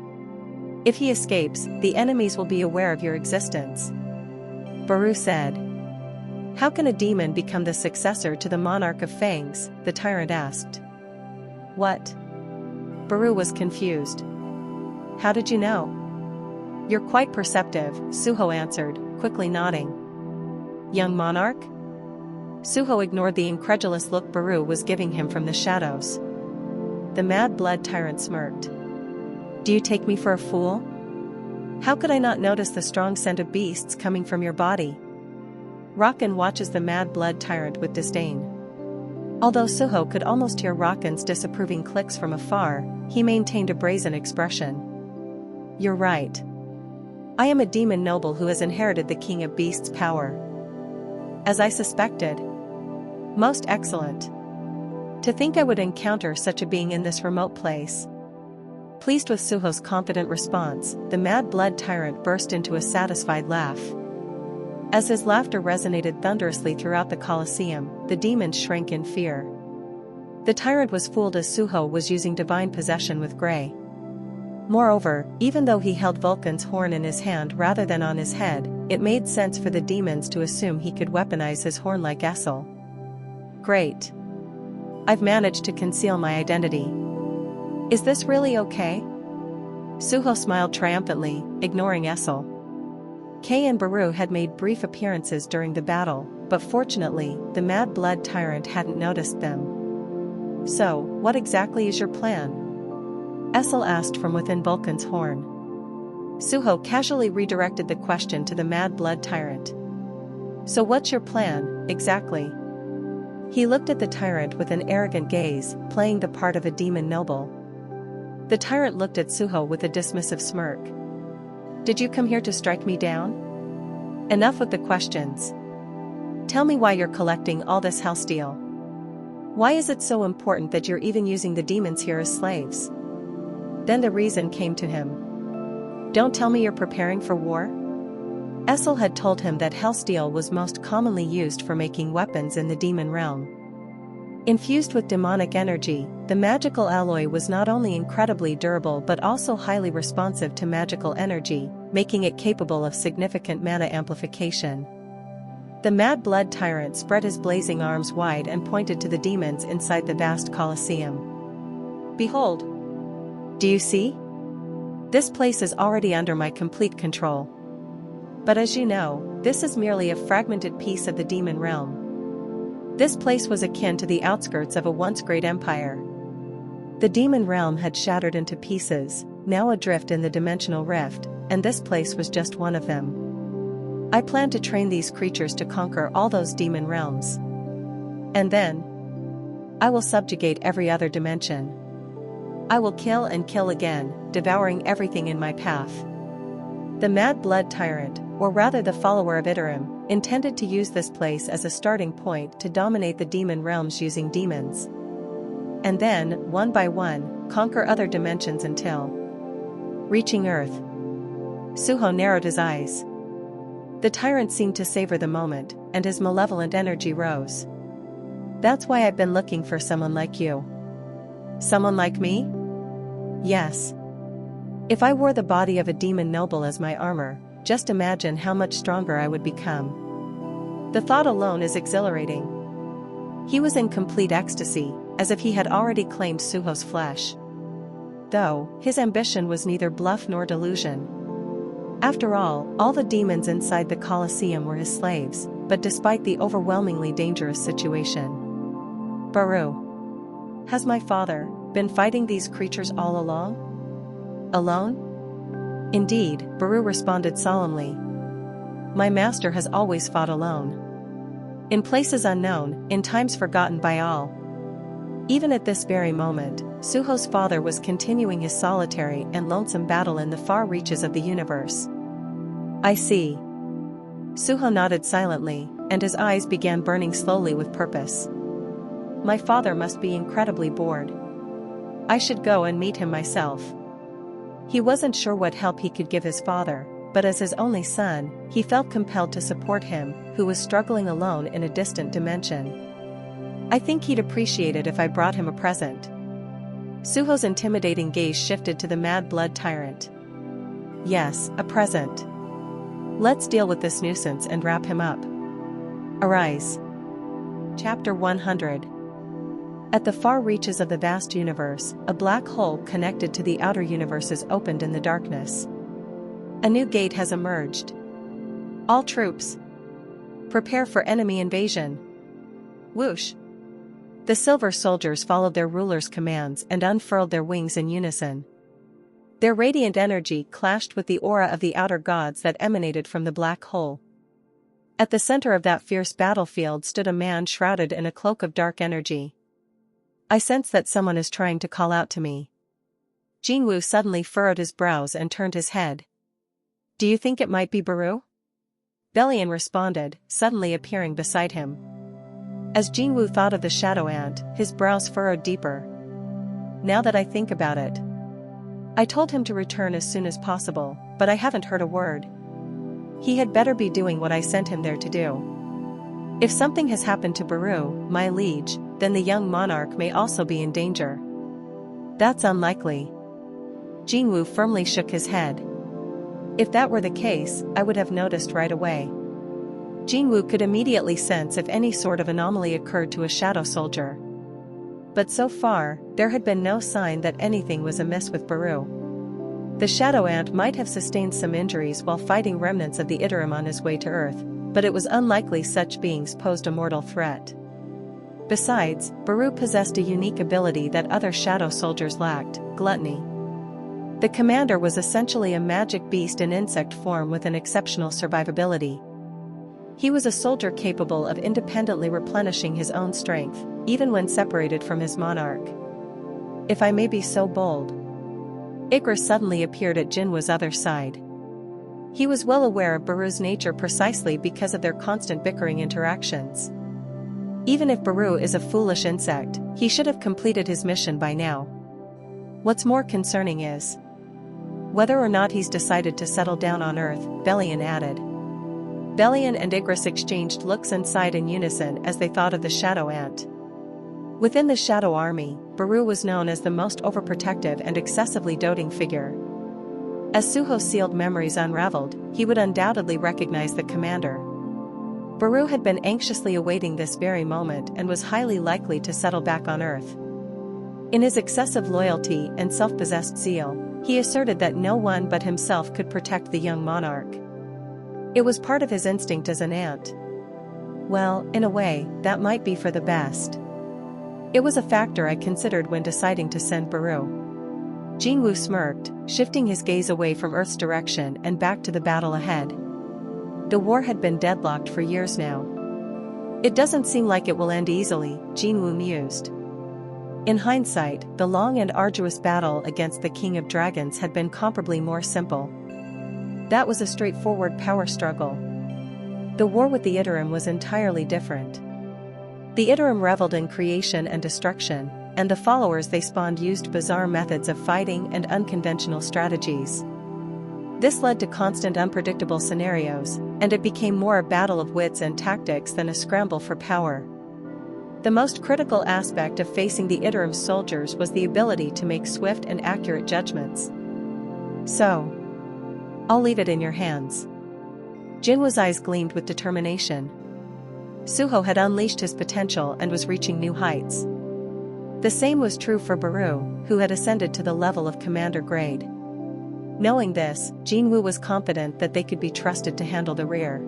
If he escapes, the enemies will be aware of your existence. Baru said. How can a demon become the successor to the monarch of Fangs? The tyrant asked. What? Baru was confused. How did you know? You're quite perceptive, Suho answered, quickly nodding. Young monarch? Suho ignored the incredulous look Baru was giving him from the shadows. The mad blood tyrant smirked. Do you take me for a fool? How could I not notice the strong scent of beasts coming from your body? Rakan watches the mad blood tyrant with disdain. Although Suho could almost hear Rakan's disapproving clicks from afar, he maintained a brazen expression. You're right. I am a demon noble who has inherited the king of beasts' power. As I suspected. Most excellent. To think I would encounter such a being in this remote place. Pleased with Suho's confident response, the mad blood tyrant burst into a satisfied laugh. As his laughter resonated thunderously throughout the Colosseum, the demons shrank in fear. The tyrant was fooled as Suho was using divine possession with Grey. Moreover, even though he held Vulcan's horn in his hand rather than on his head, it made sense for the demons to assume he could weaponize his horn like Essel. Great. I've managed to conceal my identity. Is this really okay? Suho smiled triumphantly, ignoring Essel. Kay and Baru had made brief appearances during the battle, but fortunately, the mad blood tyrant hadn't noticed them. So, what exactly is your plan? Essel asked from within Vulcan's horn. Suho casually redirected the question to the mad blood tyrant. So what's your plan, exactly? He looked at the tyrant with an arrogant gaze, playing the part of a demon noble. The tyrant looked at Suho with a dismissive smirk. Did you come here to strike me down? Enough with the questions. Tell me why you're collecting all this hellsteel. Why is it so important that you're even using the demons here as slaves? Then the reason came to him. Don't tell me you're preparing for war? Essel had told him that hellsteel was most commonly used for making weapons in the demon realm. Infused with demonic energy, the magical alloy was not only incredibly durable but also highly responsive to magical energy, making it capable of significant mana amplification. The mad blood tyrant spread his blazing arms wide and pointed to the demons inside the vast Colosseum. Behold! Do you see? This place is already under my complete control. But as you know, this is merely a fragmented piece of the demon realm. This place was akin to the outskirts of a once great empire. The demon realm had shattered into pieces, now adrift in the dimensional rift, and this place was just one of them. I plan to train these creatures to conquer all those demon realms. And then, I will subjugate every other dimension. I will kill and kill again, devouring everything in my path. The mad blood tyrant, or rather the follower of Iterum, intended to use this place as a starting point to dominate the demon realms using demons. And then, one by one, conquer other dimensions until reaching Earth. Suho narrowed his eyes. The tyrant seemed to savor the moment, and his malevolent energy rose. That's why I've been looking for someone like you. Someone like me? Yes. If I wore the body of a demon noble as my armor, just imagine how much stronger I would become. The thought alone is exhilarating. He was in complete ecstasy, as if he had already claimed Suho's flesh. Though, his ambition was neither bluff nor delusion. After all the demons inside the Colosseum were his slaves, but despite the overwhelmingly dangerous situation. Baru. Has my father been fighting these creatures all along? Alone? Indeed, Baru responded solemnly. My master has always fought alone. In places unknown, in times forgotten by all. Even at this very moment, Suho's father was continuing his solitary and lonesome battle in the far reaches of the universe. I see. Suho nodded silently, and his eyes began burning slowly with purpose. My father must be incredibly bored. I should go and meet him myself. He wasn't sure what help he could give his father, but as his only son, he felt compelled to support him, who was struggling alone in a distant dimension. I think he'd appreciate it if I brought him a present. Suho's intimidating gaze shifted to the mad blood tyrant. Yes, a present. Let's deal with this nuisance and wrap him up. Arise. Chapter 100. At the far reaches of the vast universe, a black hole connected to the outer universes opened in the darkness. A new gate has emerged. All troops, prepare for enemy invasion. Whoosh! The silver soldiers followed their ruler's commands and unfurled their wings in unison. Their radiant energy clashed with the aura of the outer gods that emanated from the black hole. At the center of that fierce battlefield stood a man shrouded in a cloak of dark energy. I sense that someone is trying to call out to me. Jinwoo suddenly furrowed his brows and turned his head. Do you think it might be Baru? Belian responded, suddenly appearing beside him. As Jinwoo thought of the shadow ant, his brows furrowed deeper. Now that I think about it, I told him to return as soon as possible, but I haven't heard a word. He had better be doing what I sent him there to do. If something has happened to Baru, my liege, then the young monarch may also be in danger. That's unlikely. Jinwoo firmly shook his head. If that were the case, I would have noticed right away. Jinwoo could immediately sense if any sort of anomaly occurred to a shadow soldier. But so far, there had been no sign that anything was amiss with Baru. The shadow ant might have sustained some injuries while fighting remnants of the Iterum on his way to Earth, but it was unlikely such beings posed a mortal threat. Besides, Baru possessed a unique ability that other shadow soldiers lacked: gluttony. The commander was essentially a magic beast in insect form with an exceptional survivability. He was a soldier capable of independently replenishing his own strength, even when separated from his monarch. If I may be so bold. Icarus suddenly appeared at Jinwoo's other side. He was well aware of Baru's nature precisely because of their constant bickering interactions. Even if Baru is a foolish insect, he should have completed his mission by now. What's more concerning is whether or not he's decided to settle down on Earth, Belian added. Belian and Icarus exchanged looks and sighed in unison as they thought of the shadow ant. Within the shadow army, Baru was known as the most overprotective and excessively doting figure. As Suho's sealed memories unraveled, he would undoubtedly recognize the commander. Baru had been anxiously awaiting this very moment and was highly likely to settle back on Earth. In his excessive loyalty and self-possessed zeal, he asserted that no one but himself could protect the young monarch. It was part of his instinct as an ant. Well, in a way, that might be for the best. It was a factor I considered when deciding to send Baru. Jinwoo smirked, shifting his gaze away from Earth's direction and back to the battle ahead. The war had been deadlocked for years now. It doesn't seem like it will end easily, Jinwoo mused. In hindsight, the long and arduous battle against the King of Dragons had been comparably more simple. That was a straightforward power struggle. The war with the Iterum was entirely different. The Iterum reveled in creation and destruction, and the followers they spawned used bizarre methods of fighting and unconventional strategies. This led to constant unpredictable scenarios, and it became more a battle of wits and tactics than a scramble for power. The most critical aspect of facing the Iterum soldiers was the ability to make swift and accurate judgments. So, I'll leave it in your hands. Jinwoo's eyes gleamed with determination. Suho had unleashed his potential and was reaching new heights. The same was true for Baru, who had ascended to the level of commander grade. Knowing this, Jinwoo was confident that they could be trusted to handle the rear.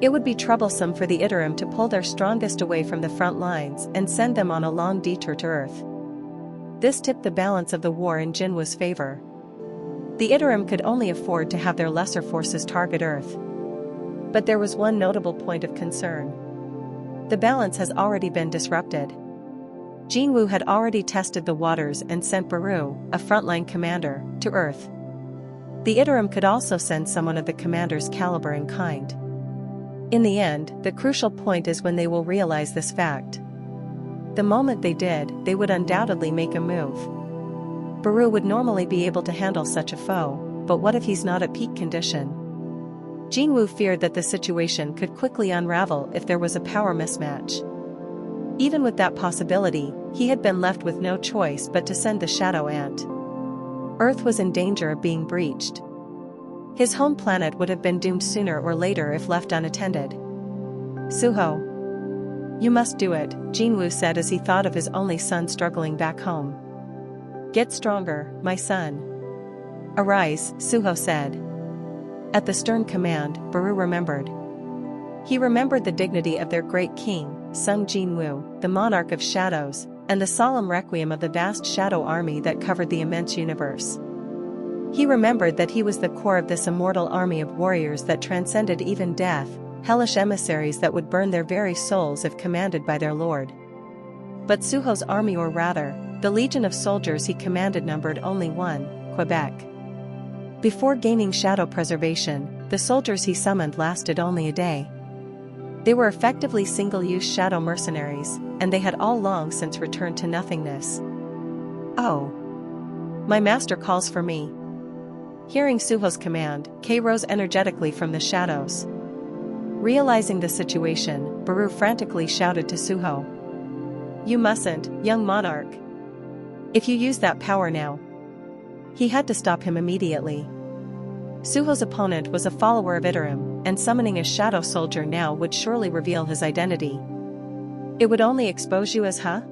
It would be troublesome for the Iterum to pull their strongest away from the front lines and send them on a long detour to Earth. This tipped the balance of the war in Jinwoo's favor. The Iterum could only afford to have their lesser forces target Earth. But there was one notable point of concern. The balance has already been disrupted. Jinwoo had already tested the waters and sent Baru, a frontline commander, to Earth. The Iterum could also send someone of the commander's caliber and kind. In the end, the crucial point is when they will realize this fact. The moment they did, they would undoubtedly make a move. Baru would normally be able to handle such a foe, but what if he's not at peak condition? Jinwoo feared that the situation could quickly unravel if there was a power mismatch. Even with that possibility, he had been left with no choice but to send the shadow ant. Earth was in danger of being breached. His home planet would have been doomed sooner or later if left unattended. Suho. You must do it, Jinwoo said as he thought of his only son struggling back home. Get stronger, my son. Arise, Suho said. At the stern command, Baru remembered. He remembered the dignity of their great king, Sung Jinwoo, the monarch of shadows, and the solemn requiem of the vast shadow army that covered the immense universe. He remembered that he was the core of this immortal army of warriors that transcended even death, hellish emissaries that would burn their very souls if commanded by their lord. But Suho's army, or rather, the legion of soldiers he commanded, numbered only one, Quebec. Before gaining shadow preservation, the soldiers he summoned lasted only a day. They were effectively single-use shadow mercenaries, and they had all long since returned to nothingness. Oh! My master calls for me. Hearing Suho's command, Kei rose energetically from the shadows. Realizing the situation, Baru frantically shouted to Suho. You mustn't, young monarch. If you use that power now. He had to stop him immediately. Suho's opponent was a follower of Itarim, and summoning a shadow soldier now would surely reveal his identity. It would only expose you as Huh?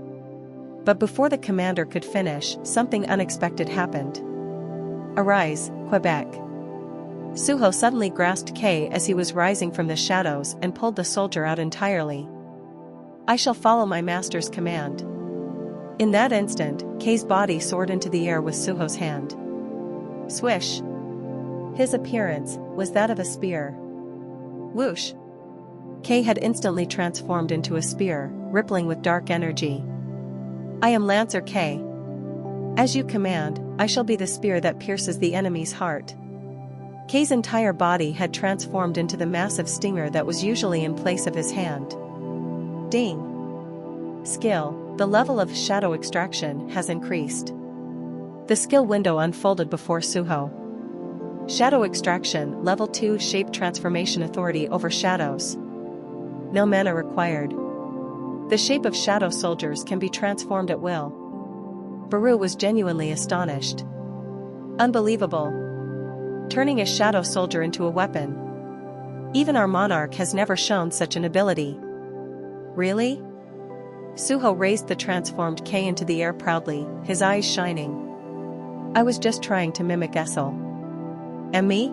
But before the commander could finish, something unexpected happened. Arise, Quebec. Suho suddenly grasped Kei as he was rising from the shadows and pulled the soldier out entirely. I shall follow my master's command. In that instant, Kei's body soared into the air with Suho's hand. Swish! His appearance was that of a spear. Whoosh! Kei had instantly transformed into a spear, rippling with dark energy. I am Lancer Kei. As you command, I shall be the spear that pierces the enemy's heart. Kei's entire body had transformed into the massive stinger that was usually in place of his hand. Ding! Skill, the level of shadow extraction has increased. The skill window unfolded before Suho. Shadow extraction, level 2, shape transformation, authority over shadows. No mana required. The shape of shadow soldiers can be transformed at will. Baru was genuinely astonished. Unbelievable. Turning a shadow soldier into a weapon. Even our monarch has never shown such an ability. Really? Suho raised the transformed Kei into the air proudly, his eyes shining. I was just trying to mimic Essel. And me?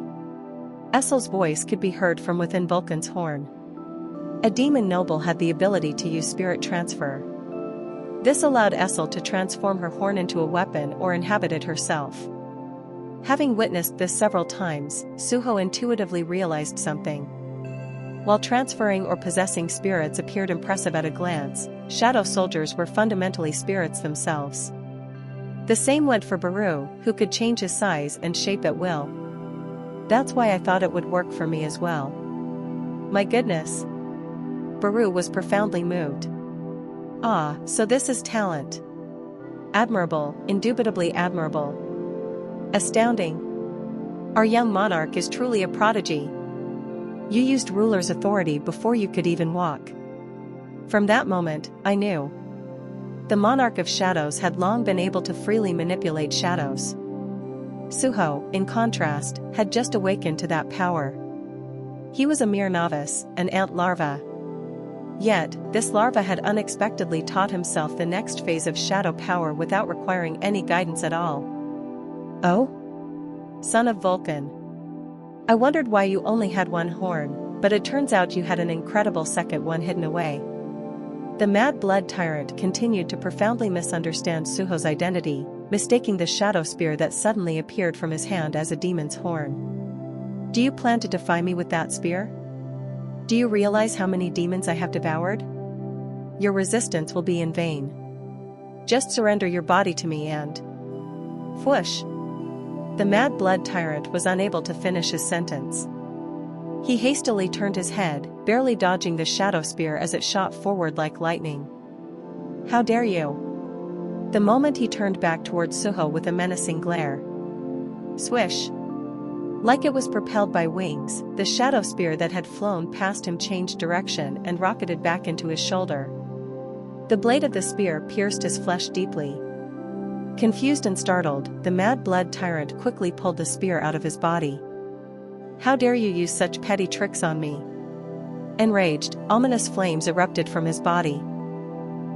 Essel's voice could be heard from within Vulcan's horn. A demon noble had the ability to use spirit transfer. This allowed Essel to transform her horn into a weapon or inhabit it herself. Having witnessed this several times, Suho intuitively realized something. While transferring or possessing spirits appeared impressive at a glance, shadow soldiers were fundamentally spirits themselves. The same went for Baru, who could change his size and shape at will. That's why I thought it would work for me as well. My goodness! Baru was profoundly moved. Ah, so this is talent. Admirable, indubitably admirable. Astounding. Our young monarch is truly a prodigy. You used ruler's authority before you could even walk. From that moment, I knew. The monarch of shadows had long been able to freely manipulate shadows. Suho, in contrast, had just awakened to that power. He was a mere novice, an ant larva. Yet, this larva had unexpectedly taught himself the next phase of shadow power without requiring any guidance at all. Oh? Son of Vulcan. I wondered why you only had one horn, but it turns out you had an incredible second one hidden away. The mad blood tyrant continued to profoundly misunderstand Suho's identity, mistaking the shadow spear that suddenly appeared from his hand as a demon's horn. Do you plan to defy me with that spear? Do you realize how many demons I have devoured? Your resistance will be in vain. Just surrender your body to me and... Whoosh! The mad blood tyrant was unable to finish his sentence. He hastily turned his head, barely dodging the shadow spear as it shot forward like lightning. How dare you! The moment he turned back towards Suho with a menacing glare. Swish! Like it was propelled by wings, the shadow spear that had flown past him changed direction and rocketed back into his shoulder. The blade of the spear pierced his flesh deeply. Confused and startled, the mad blood tyrant quickly pulled the spear out of his body. How dare you use such petty tricks on me? Enraged, ominous flames erupted from his body.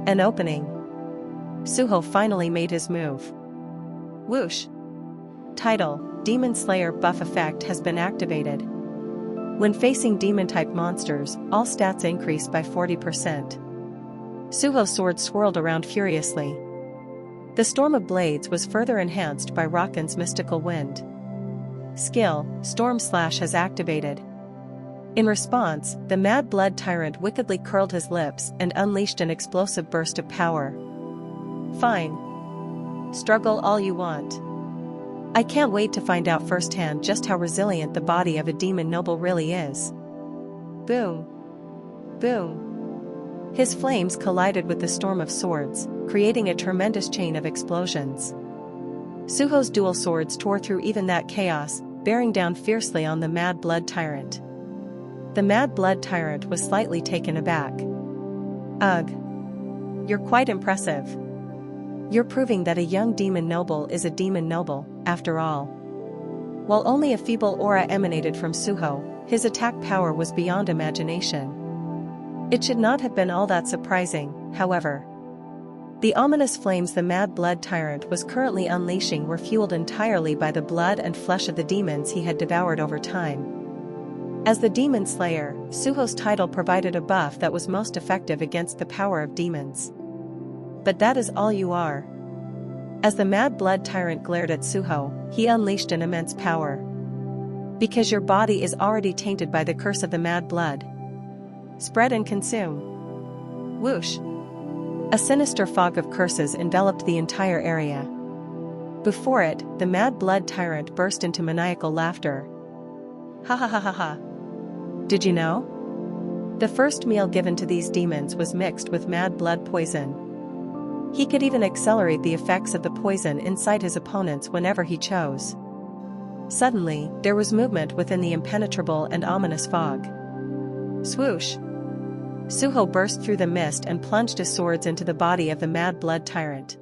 An opening. Suho finally made his move. Whoosh. Title: Demon Slayer buff effect has been activated. When facing demon-type monsters, all stats increase by 40%. Suho's sword swirled around furiously. The storm of blades was further enhanced by Raken's mystical wind. Skill: Storm Slash has activated. In response, the Mad Blood Tyrant wickedly curled his lips and unleashed an explosive burst of power. Fine. Struggle all you want. I can't wait to find out firsthand just how resilient the body of a demon noble really is. Boom. Boom. His flames collided with the storm of swords, creating a tremendous chain of explosions. Suho's dual swords tore through even that chaos, bearing down fiercely on the Mad Blood Tyrant. The Mad Blood Tyrant was slightly taken aback. Ugh. You're quite impressive. You're proving that a young demon noble is a demon noble, after all. While only a feeble aura emanated from Suho, his attack power was beyond imagination. It should not have been all that surprising, however. The ominous flames the Mad Blood Tyrant was currently unleashing were fueled entirely by the blood and flesh of the demons he had devoured over time. As the Demon Slayer, Suho's title provided a buff that was most effective against the power of demons. But that is all you are. As the Mad Blood Tyrant glared at Suho, he unleashed an immense power. Because your body is already tainted by the curse of the Mad Blood. Spread and consume. Whoosh. A sinister fog of curses enveloped the entire area. Before it, the Mad Blood Tyrant burst into maniacal laughter. Ha ha ha ha ha. Did you know? The first meal given to these demons was mixed with mad blood poison. He could even accelerate the effects of the poison inside his opponents whenever he chose. Suddenly, there was movement within the impenetrable and ominous fog. Swoosh! Suho burst through the mist and plunged his swords into the body of the Mad Blood Tyrant.